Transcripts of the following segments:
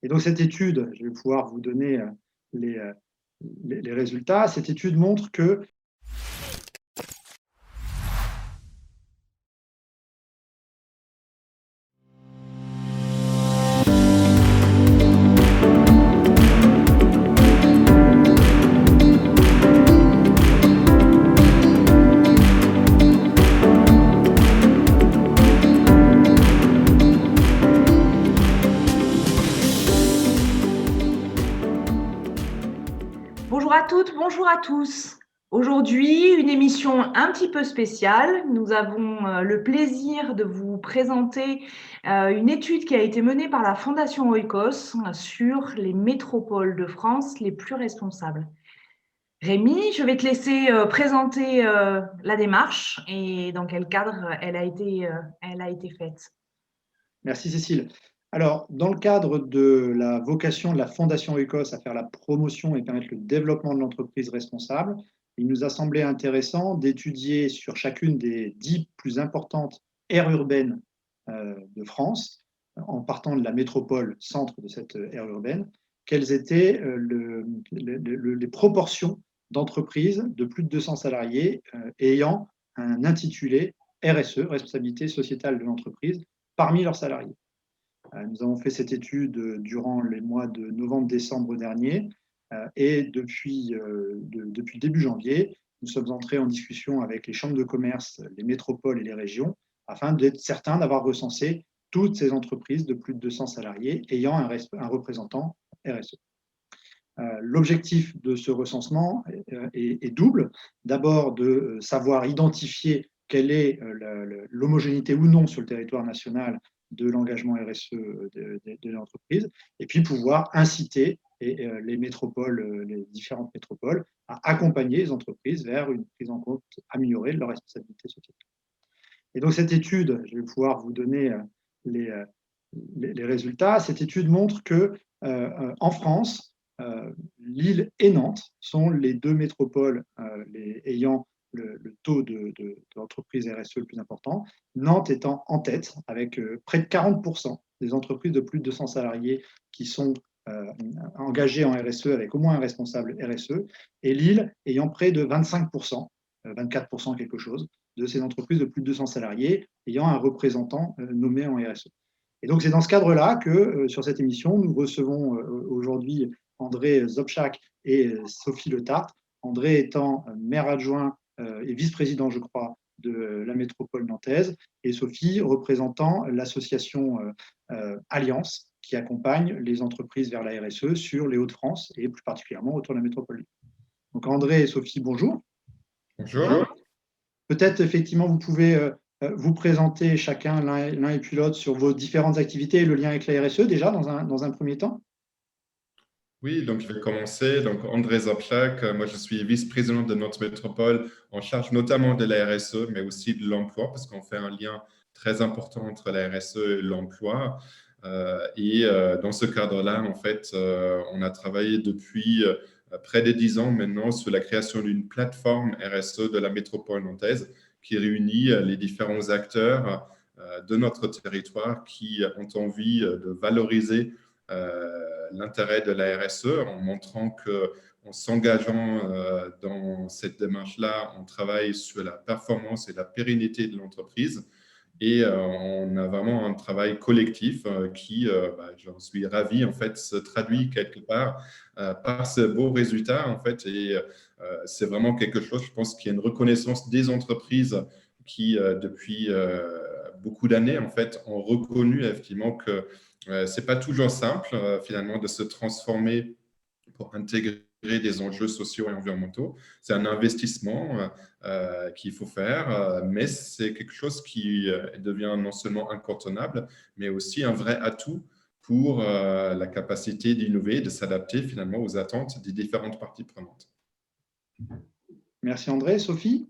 Et donc cette étude, je vais pouvoir vous donner les, euh, les résultats. Cette étude montre que Bonjour à toutes, bonjour à tous. Aujourd'hui, une émission un petit peu spéciale. Nous avons le plaisir de vous présenter une étude qui a été menée par la Fondation Oikos sur les métropoles de France les plus responsables. Rémi, je vais te laisser présenter la démarche et dans quel cadre elle a été faite. Merci Cécile. Alors, dans le cadre de la vocation de la Fondation Écosse à faire la promotion et permettre le développement de l'entreprise responsable, il nous a semblé intéressant d'étudier sur chacune des 10 plus importantes aires urbaines de France, en partant de la métropole centre de cette aire urbaine, quelles étaient les proportions d'entreprises de plus de 200 salariés ayant un intitulé RSE, responsabilité sociétale de l'entreprise, parmi leurs salariés. Nous avons fait cette étude durant les mois de novembre-décembre dernier et depuis début janvier, nous sommes entrés en discussion avec les chambres de commerce, les métropoles et les régions afin d'être certains d'avoir recensé toutes ces entreprises de plus de 200 salariés ayant un représentant RSE. L'objectif de ce recensement est double. D'abord, de savoir identifier quelle est l'homogénéité ou non sur le territoire national de l'engagement RSE de l'entreprise, et puis pouvoir inciter les métropoles, les différentes métropoles, à accompagner les entreprises vers une prise en compte améliorée de leur responsabilité sociétale. Et donc cette étude, je vais pouvoir vous donner les, les résultats. Cette étude montre que en France, Lille et Nantes sont les deux métropoles ayant le taux d'entreprise RSE le plus important. Nantes étant en tête avec près de 40% des entreprises de plus de 200 salariés qui sont engagées en RSE avec au moins un responsable RSE, et Lille ayant près de 25%, 24% quelque chose, de ces entreprises de plus de 200 salariés ayant un représentant nommé en RSE. Et donc, c'est dans ce cadre-là que, sur cette émission, nous recevons aujourd'hui André Zobchak et Sophie Le Tartre. André étant maire adjoint et vice-président, je crois, de la métropole nantaise, et Sophie représentant l'association Alliance, qui accompagne les entreprises vers la RSE sur les Hauts-de-France et plus particulièrement autour de la métropole. Donc, André et Sophie, bonjour. Bonjour. Peut-être, effectivement, vous pouvez vous présenter chacun l'un et puis l'autre sur vos différentes activités et le lien avec la RSE déjà dans un premier temps. Oui, donc je vais commencer. Donc André Zaplak, moi je suis vice-président de notre métropole en charge notamment de la RSE, mais aussi de l'emploi, parce qu'on fait un lien très important entre la RSE et l'emploi. Dans ce cadre-là, en fait, on a travaillé depuis près de 10 ans maintenant sur la création d'une plateforme RSE de la métropole nantaise qui réunit les différents acteurs de notre territoire qui ont envie de valoriser l'intérêt de la RSE en montrant qu'en s'engageant dans cette démarche-là, on travaille sur la performance et la pérennité de l'entreprise. Et on a vraiment un travail collectif qui, j'en suis ravi, en fait, se traduit quelque part par ce beau résultat, en fait. Et c'est vraiment quelque chose, je pense, qui est une reconnaissance des entreprises qui, depuis beaucoup d'années, en fait, ont reconnu effectivement que ce n'est pas toujours simple, finalement, de se transformer pour intégrer des enjeux sociaux et environnementaux. C'est un investissement qu'il faut faire, mais c'est quelque chose qui devient non seulement incontournable, mais aussi un vrai atout pour la capacité d'innover et de s'adapter finalement aux attentes des différentes parties prenantes. Merci André. Sophie?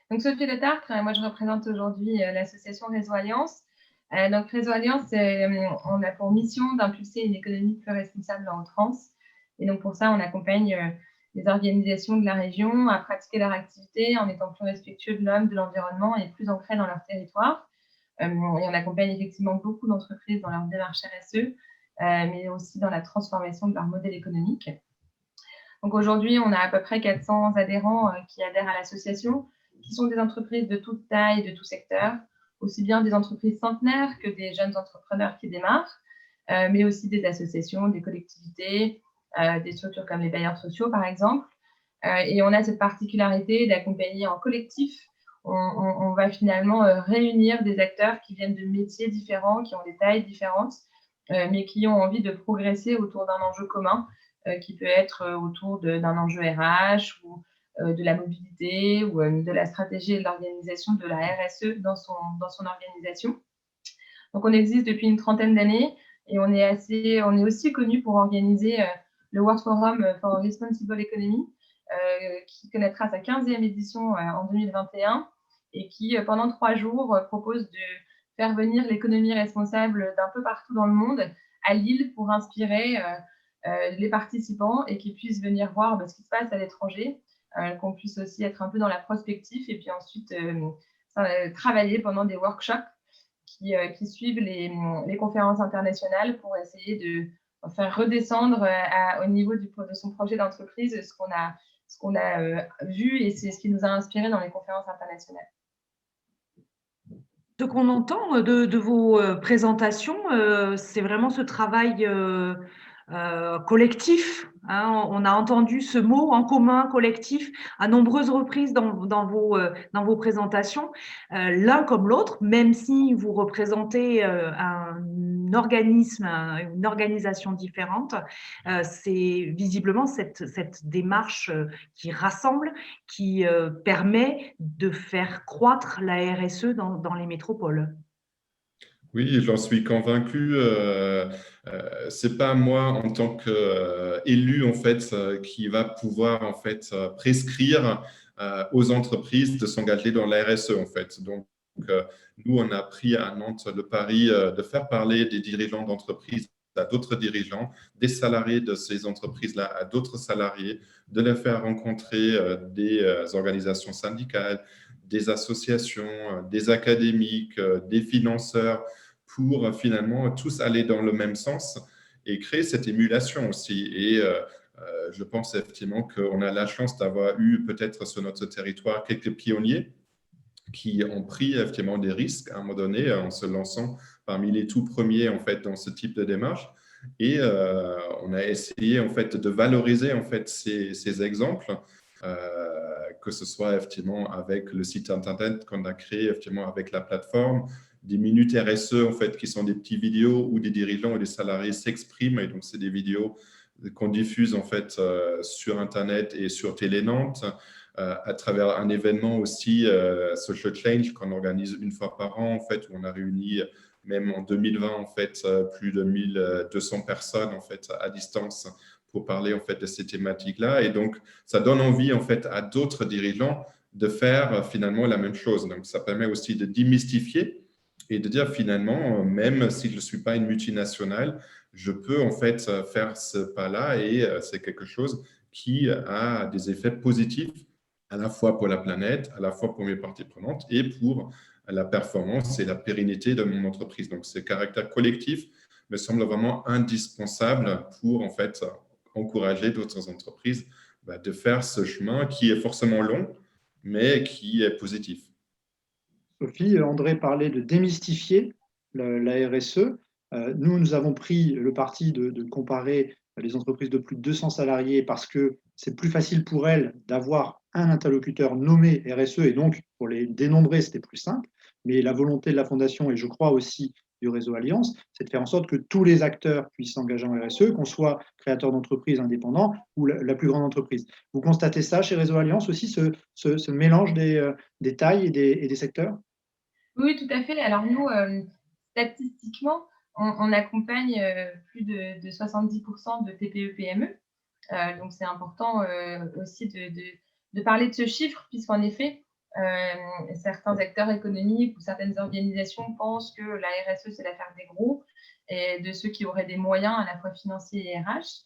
Donc Sophie Le Tartre, moi je représente aujourd'hui l'association Réseau Alliance. Donc Réseau Alliance, on a pour mission d'impulser une économie plus responsable en France. Et donc pour ça, on accompagne les organisations de la région à pratiquer leur activité en étant plus respectueux de l'homme, de l'environnement et plus ancrés dans leur territoire. Et on accompagne effectivement beaucoup d'entreprises dans leur démarche RSE mais aussi dans la transformation de leur modèle économique. Donc aujourd'hui, on a à peu près 400 adhérents qui adhèrent à l'association, qui sont des entreprises de toute taille, de tout secteur, aussi bien des entreprises centenaires que des jeunes entrepreneurs qui démarrent, mais aussi des associations, des collectivités, des structures comme les bailleurs sociaux, par exemple. Et on a cette particularité d'accompagner en collectif. On va finalement réunir des acteurs qui viennent de métiers différents, qui ont des tailles différentes, mais qui ont envie de progresser autour d'un enjeu commun, qui peut être autour d'un enjeu RH ou de la mobilité ou de la stratégie et de l'organisation de la RSE dans son organisation. Donc, on existe depuis une trentaine d'années et on est aussi connu pour organiser le World Forum for Responsible Economy, qui connaîtra sa 15e édition en 2021 et qui, pendant 3 jours, propose de faire venir l'économie responsable d'un peu partout dans le monde à Lille pour inspirer les participants et qu'ils puissent venir voir ce qui se passe à l'étranger, qu'on puisse aussi être un peu dans la prospective et puis ensuite travailler pendant des workshops qui suivent les conférences internationales pour essayer de faire redescendre au niveau de son projet d'entreprise ce qu'on a vu et c'est ce qui nous a inspiré dans les conférences internationales. Ce qu'on entend de vos présentations, c'est vraiment ce travail collectif. Hein. On a entendu ce mot en commun, collectif, à nombreuses reprises dans vos présentations, l'un comme l'autre, même si vous représentez un organisme, une organisation différente, c'est visiblement cette démarche qui rassemble, qui permet de faire croître la RSE dans les métropoles. Oui, j'en suis convaincu. C'est pas moi en tant qu'élu en fait qui va pouvoir en fait prescrire aux entreprises de s'engager dans la RSE en fait. Donc nous on a pris à Nantes le pari de faire parler des dirigeants d'entreprises à d'autres dirigeants, des salariés de ces entreprises-là à d'autres salariés, de les faire rencontrer des organisations syndicales, des associations, des académiques, des financeurs, pour finalement tous aller dans le même sens et créer cette émulation aussi. Et je pense effectivement qu'on a la chance d'avoir eu peut-être sur notre territoire quelques pionniers qui ont pris effectivement des risques à un moment donné en se lançant parmi les tout premiers en fait dans ce type de démarche. Et on a essayé en fait de valoriser en fait ces exemples, que ce soit effectivement avec le site internet qu'on a créé effectivement avec la plateforme, des minutes RSE en fait qui sont des petites vidéos où des dirigeants et des salariés s'expriment, et donc c'est des vidéos qu'on diffuse en fait sur internet et sur Télé Nantes, à travers un événement aussi Social Change qu'on organise une fois par an en fait, où on a réuni même en 2020 en fait plus de 1200 personnes en fait à distance pour parler en fait de ces thématiques-là, et donc ça donne envie en fait à d'autres dirigeants de faire finalement la même chose. Donc ça permet aussi de démystifier et de dire finalement, même si je ne suis pas une multinationale, je peux en fait faire ce pas-là, et c'est quelque chose qui a des effets positifs à la fois pour la planète, à la fois pour mes parties prenantes et pour la performance et la pérennité de mon entreprise. Donc ce caractère collectif me semble vraiment indispensable pour en fait encourager d'autres entreprises de faire ce chemin qui est forcément long, mais qui est positif. Sophie, André parlait de démystifier la RSE. Nous avons pris le parti de comparer les entreprises de plus de 200 salariés parce que c'est plus facile pour elles d'avoir un interlocuteur nommé RSE, et donc pour les dénombrer, c'était plus simple. Mais la volonté de la Fondation, et je crois aussi du réseau Alliance, c'est de faire en sorte que tous les acteurs puissent s'engager en RSE, qu'on soit créateur d'entreprise indépendant ou la plus grande entreprise. Vous constatez ça chez Réseau Alliance aussi, ce mélange des tailles et des secteurs? Oui, tout à fait. Alors nous, statistiquement, on accompagne plus de 70% de TPE-PME. Donc c'est important aussi de parler de ce chiffre, puisqu'en effet, certains acteurs économiques ou certaines organisations pensent que la RSE, c'est l'affaire des gros et de ceux qui auraient des moyens à la fois financiers et RH.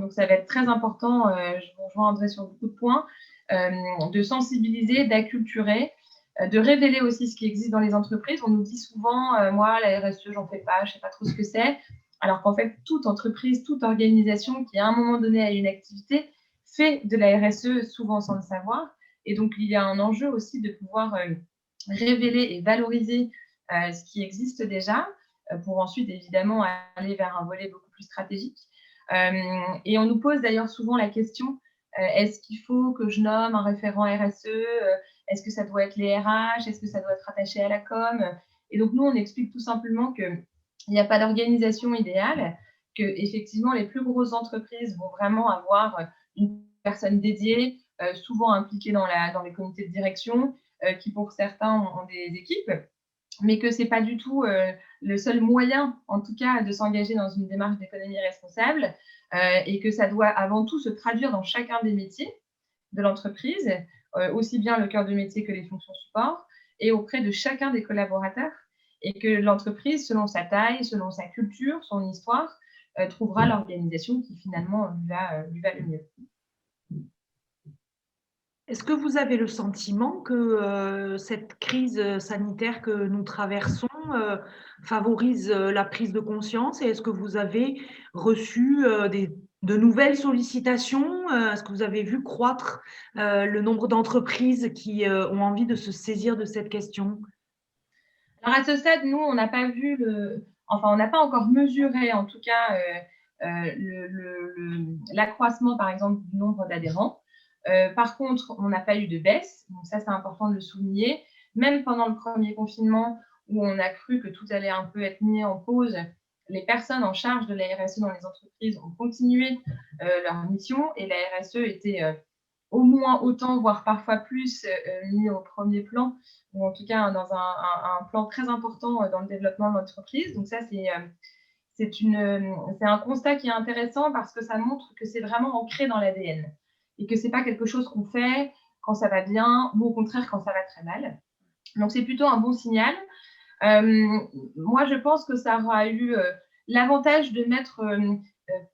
Donc ça va être très important, je vous rejoins André sur beaucoup de points, de sensibiliser, d'acculturer, de révéler aussi ce qui existe dans les entreprises. On nous dit souvent, moi, la RSE, j'en fais pas, je sais pas trop ce que c'est. alors qu'en fait, toute entreprise, toute organisation qui, à un moment donné, a une activité, fait de la RSE souvent sans le savoir. Et donc, il y a un enjeu aussi de pouvoir révéler et valoriser ce qui existe déjà pour ensuite, évidemment, aller vers un volet beaucoup plus stratégique. Et on nous pose d'ailleurs souvent la question, est-ce qu'il faut que je nomme un référent RSE? Est-ce que ça doit être les RH? Est-ce que ça doit être rattaché à la com? Et donc, nous, on explique tout simplement qu'il n'y a pas d'organisation idéale, que effectivement les plus grosses entreprises vont vraiment avoir une personne dédiée, souvent impliquée dans les comités de direction, qui pour certains ont des équipes, mais que ce n'est pas du tout le seul moyen, en tout cas, de s'engager dans une démarche d'économie responsable, et que ça doit avant tout se traduire dans chacun des métiers de l'entreprise, aussi bien le cœur de métier que les fonctions support, et auprès de chacun des collaborateurs, et que l'entreprise, selon sa taille, selon sa culture, son histoire, trouvera l'organisation qui finalement lui va le mieux. Est-ce que vous avez le sentiment que cette crise sanitaire que nous traversons favorise la prise de conscience? Et est-ce que vous avez reçu de nouvelles sollicitations? Est-ce que vous avez vu croître le nombre d'entreprises qui ont envie de se saisir de cette question? Alors à ce stade, nous, on n'a pas vu on n'a pas encore mesuré, en tout cas, l'accroissement, par exemple, du nombre d'adhérents. Par contre, on n'a pas eu de baisse, donc ça, c'est important de le souligner. Même pendant le premier confinement, où on a cru que tout allait un peu être mis en pause, les personnes en charge de la RSE dans les entreprises ont continué leur mission, et la RSE était au moins autant, voire parfois plus, mis au premier plan, ou en tout cas dans un plan très important dans le développement de l'entreprise. Donc ça, c'est un constat qui est intéressant parce que ça montre que c'est vraiment ancré dans l'ADN et que ce n'est pas quelque chose qu'on fait quand ça va bien ou au contraire quand ça va très mal. Donc c'est plutôt un bon signal. Moi, je pense que ça aura eu l'avantage de mettre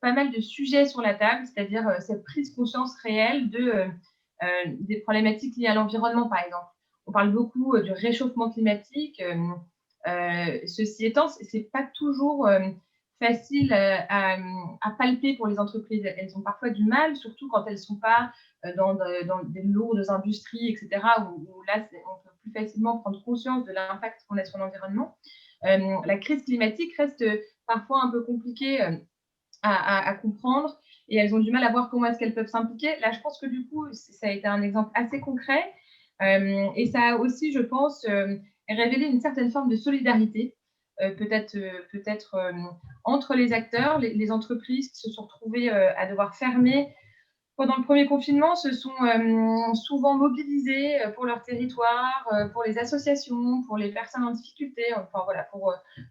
pas mal de sujets sur la table, c'est-à-dire cette prise de conscience réelle des problématiques liées à l'environnement, par exemple. On parle beaucoup du réchauffement climatique. Ceci étant, ce n'est pas toujours facile à palper pour les entreprises. Elles ont parfois du mal, surtout quand elles ne sont pas dans des lourdes industries, etc., où là, on peut plus facilement prendre conscience de l'impact qu'on a sur l'environnement. La crise climatique reste parfois un peu compliquée à comprendre, et elles ont du mal à voir comment est-ce qu'elles peuvent s'impliquer. Là, je pense que du coup, ça a été un exemple assez concret, et ça a aussi, je pense, révélé une certaine forme de solidarité, peut-être entre les acteurs, les entreprises qui se sont retrouvées à devoir fermer pendant le premier confinement, se sont souvent mobilisés pour leur territoire, pour les associations, pour les personnes en difficulté, enfin voilà,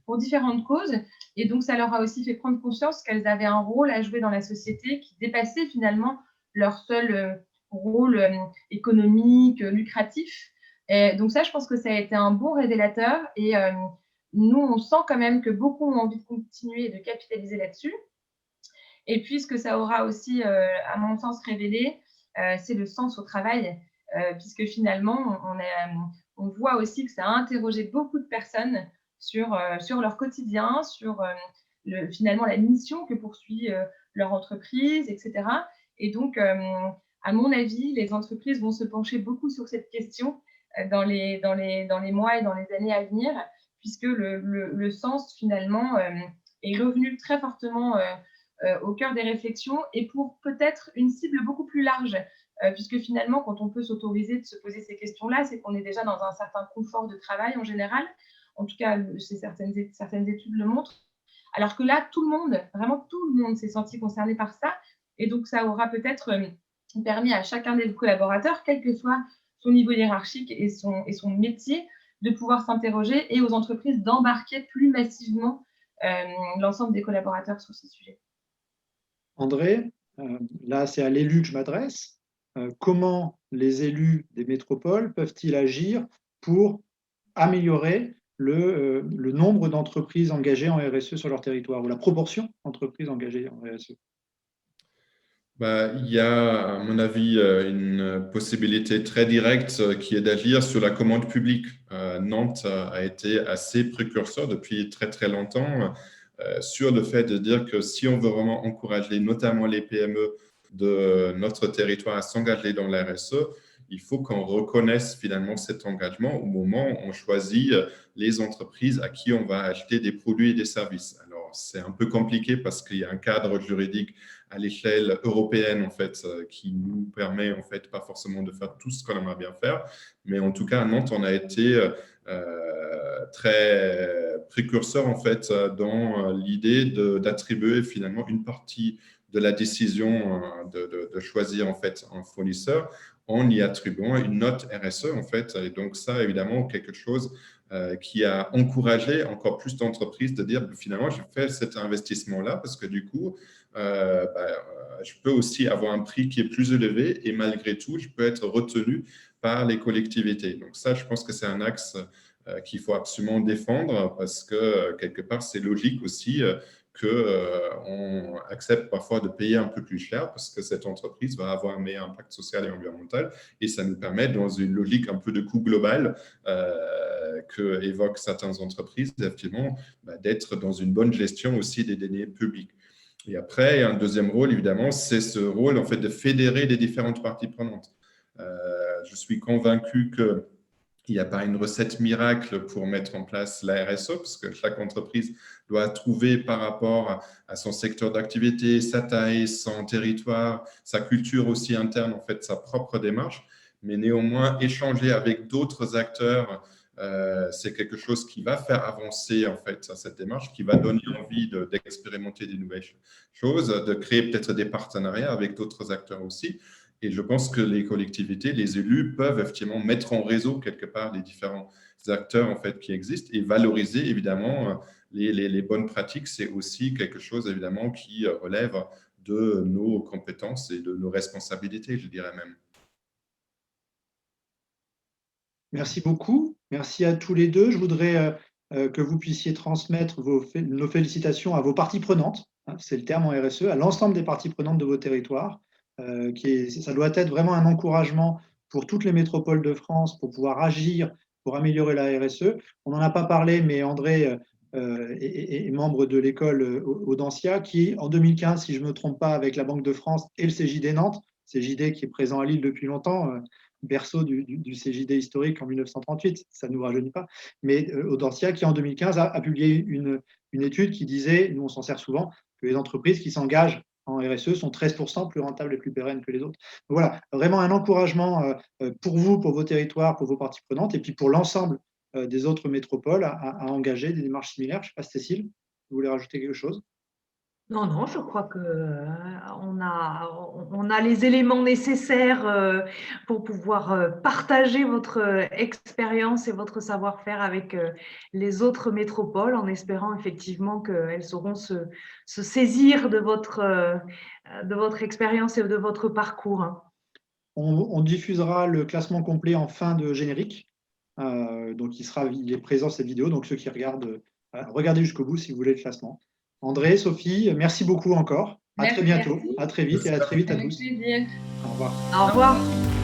pour différentes causes. Et donc, ça leur a aussi fait prendre conscience qu'elles avaient un rôle à jouer dans la société qui dépassait finalement leur seul rôle économique, lucratif. Et donc ça, je pense que ça a été un bon révélateur. Et nous, on sent quand même que beaucoup ont envie de continuer et de capitaliser là-dessus. Et puis, ce que ça aura aussi, à mon sens, révélé, c'est le sens au travail, puisque finalement, on voit aussi que ça a interrogé beaucoup de personnes sur leur quotidien, sur finalement la mission que poursuit leur entreprise, etc. Et donc, à mon avis, les entreprises vont se pencher beaucoup sur cette question dans les mois et dans les années à venir, puisque le sens, finalement, est revenu très fortement au cœur des réflexions, et pour peut-être une cible beaucoup plus large, puisque finalement, quand on peut s'autoriser de se poser ces questions-là, c'est qu'on est déjà dans un certain confort de travail en général. En tout cas, certaines études le montrent. Alors que là, tout le monde, vraiment tout le monde s'est senti concerné par ça, et donc ça aura peut-être permis à chacun des collaborateurs, quel que soit son niveau hiérarchique et son métier, de pouvoir s'interroger, et aux entreprises d'embarquer plus massivement l'ensemble des collaborateurs sur ces sujets. André, là c'est à l'élu que je m'adresse. Comment les élus des métropoles peuvent-ils agir pour améliorer le nombre d'entreprises engagées en RSE sur leur territoire, ou la proportion d'entreprises engagées en RSE? Il y a, à mon avis, une possibilité très directe qui est d'agir sur la commande publique. Nantes a été assez précurseur depuis très, très longtemps. sur le fait de dire que si on veut vraiment encourager notamment les PME de notre territoire à s'engager dans la RSE, il faut qu'on reconnaisse finalement cet engagement au moment où on choisit les entreprises à qui on va acheter des produits et des services. Alors, c'est un peu compliqué parce qu'il y a un cadre juridique à l'échelle européenne, en fait, qui nous permet, en fait, pas forcément de faire tout ce qu'on aimerait bien faire. Mais en tout cas, à Nantes, on a été très précurseur, en fait, dans l'idée d'attribuer finalement une partie de la décision de choisir, en fait, un fournisseur en y attribuant une note RSE, en fait. Et donc, ça, évidemment, quelque chose qui a encouragé encore plus d'entreprises de dire, finalement, je fais cet investissement-là parce que du coup, je peux aussi avoir un prix qui est plus élevé et malgré tout, je peux être retenu par les collectivités. Donc ça, je pense que c'est un axe qu'il faut absolument défendre parce que quelque part, c'est logique aussi qu'on accepte parfois de payer un peu plus cher parce que cette entreprise va avoir un meilleur impact social et environnemental et ça nous permet, dans une logique un peu de coût global que évoquent certaines entreprises, effectivement, d'être dans une bonne gestion aussi des données publiques. Et après, un deuxième rôle, évidemment, c'est ce rôle en fait, de fédérer les différentes parties prenantes. Je suis convaincu que il n'y a pas une recette miracle pour mettre en place la RSE, parce que chaque entreprise doit trouver par rapport à son secteur d'activité, sa taille, son territoire, sa culture aussi interne, en fait, sa propre démarche. Mais néanmoins, échanger avec d'autres acteurs, c'est quelque chose qui va faire avancer en fait cette démarche, qui va donner envie d'expérimenter des nouvelles choses, de créer peut-être des partenariats avec d'autres acteurs aussi. Et je pense que les collectivités, les élus peuvent effectivement mettre en réseau quelque part les différents acteurs en fait qui existent et valoriser évidemment les bonnes pratiques. C'est aussi quelque chose évidemment qui relève de nos compétences et de nos responsabilités, je dirais même. Merci beaucoup. Merci à tous les deux. Je voudrais que vous puissiez transmettre nos félicitations à vos parties prenantes, hein, c'est le terme en RSE, à l'ensemble des parties prenantes de vos territoires. Ça doit être vraiment un encouragement pour toutes les métropoles de France pour pouvoir agir, pour améliorer la RSE. On n'en a pas parlé, mais André est membre de l'école Audencia qui, en 2015, si je ne me trompe pas, avec la Banque de France et le CJD Nantes, CJD qui est présent à Lille depuis longtemps, berceau du CJD historique en 1938, ça ne nous rajeunit pas, mais Audencia qui en 2015 a publié une étude qui disait, nous on s'en sert souvent, que les entreprises qui s'engagent en RSE sont 13% plus rentables et plus pérennes que les autres. Donc voilà, vraiment un encouragement pour vous, pour vos territoires, pour vos parties prenantes, et puis pour l'ensemble des autres métropoles à engager des démarches similaires. Je ne sais pas, Cécile, vous voulez rajouter quelque chose ? Non, je crois que on a les éléments nécessaires pour pouvoir partager votre expérience et votre savoir-faire avec les autres métropoles, en espérant effectivement qu'elles sauront se saisir de votre expérience et de votre parcours. On diffusera le classement complet en fin de générique. Donc, il est présent cette vidéo. Donc, ceux qui regardent, regardez jusqu'au bout si vous voulez le classement. André, Sophie, merci beaucoup encore. À très bientôt. À très vite et à très vite à tous. Avec plaisir. Au revoir. Au revoir.